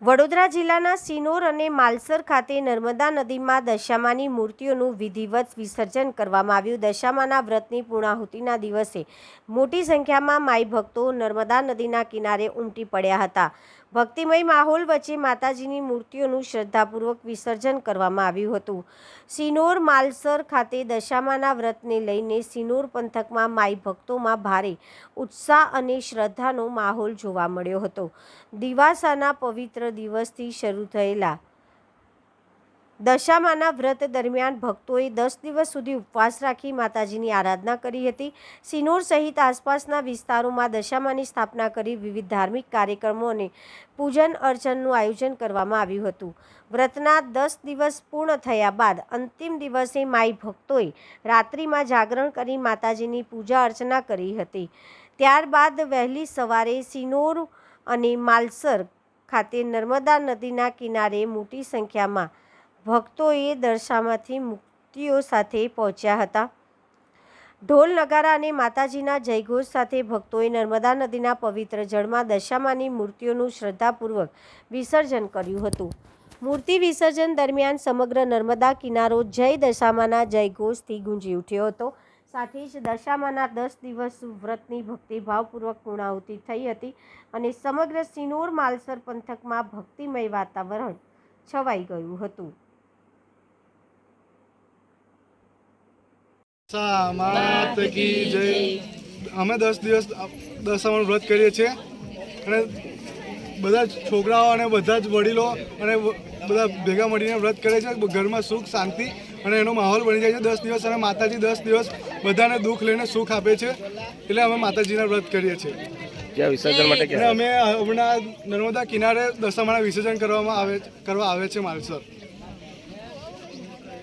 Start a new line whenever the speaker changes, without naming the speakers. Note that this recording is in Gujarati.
વડોદરા જિલ્લાના સિનોર અને માલસર ખાતે નર્મદા નદીમાં દશામાની મૂર્તિઓનું વિધિવત વિસર્જન કરવામાં આવ્યું। દશામાના વ્રતની પૂર્ણાહુતિના દિવસે મોટી સંખ્યામાં માઈ ભક્તો નર્મદા નદીના કિનારે ઉમટી પડ્યા હતા। ભક્તિમય માહોલ વચ્ચે માતાજીની મૂર્તિઓનું શ્રદ્ધાપૂર્વક વિસર્જન કરવામાં આવ્યું હતું। સિનોર માલસર ખાતે દશામાના વ્રતને લઈને સિનોર પંથકમાં માઈ ભક્તોમાં ભારે ઉત્સાહ અને શ્રદ્ધાનો માહોલ જોવા મળ્યો હતો। દિવાસાના પવિત્ર દિવસથી શરૂ થયેલા દશામાના વ્રત દરમિયાન ભક્તોએ 10 દિવસ સુધી ઉપવાસ રાખી માતાજીની આરાધના કરી હતી। સિનોર સહિત આસપાસના વિસ્તારોમાં દશામાની સ્થાપના કરી વિવિધ ધાર્મિક કાર્યક્રમો અને પૂજન અર્ચનનું આયોજન કરવામાં આવ્યું હતું। વ્રતના 10 દિવસ પૂર્ણ થયા બાદ અંતિમ દિવસે માઈ ભક્તોએ રાત્રિમાં જાગરણ કરી માતાજીની પૂજા અર્ચના કરી હતી। ત્યારબાદ વહેલી સવારે સિનોર અને માલસર ખાતે નર્મદા નદીના કિનારે મોટી સંખ્યામાં ભક્તોએ દશામાથી મૂર્તિઓ સાથે પહોંચ્યા હતા। ઢોલ નગારા અને માતાજીના જયઘોષ સાથે ભક્તોએ નર્મદા નદીના પવિત્ર જળમાં દશામાની મૂર્તિઓનું શ્રદ્ધાપૂર્વક વિસર્જન કર્યું હતું। મૂર્તિ વિસર્જન દરમિયાન સમગ્ર નર્મદા કિનારો જય દશામાના જયઘોષથી ગુંજી ઉઠ્યો હતો। સાથે જ દશામાના 10 દિવસ વ્રતની ભક્તિભાવપૂર્વક પૂર્ણાહુતિ થઈ હતી અને સમગ્ર સિનોર માલસર પંથકમાં ભક્તિમય વાતાવરણ છવાઈ ગયું હતું।
માત કી જય। અમે 10 દિવસ દશામાનું વ્રત કરીએ છીએ અને બધા છોકરાઓ અને બધા જ વડીલો અને બધા ભેગા મળીને વ્રત કરે છે। ઘરમાં સુખ શાંતિ અને એનો માહોલ બની જાય છે 10 દિવસ, અને માતાજી 10 દિવસ બધાને દુઃખ લઈને સુખ આપે છે, એટલે અમે માતાજીના વ્રત કરીએ છીએ।
ત્યાં વિસર્જન માટે
અમે હમણાં નર્મદા કિનારે દશામાના વિસર્જન કરવા આવે છે માલસર।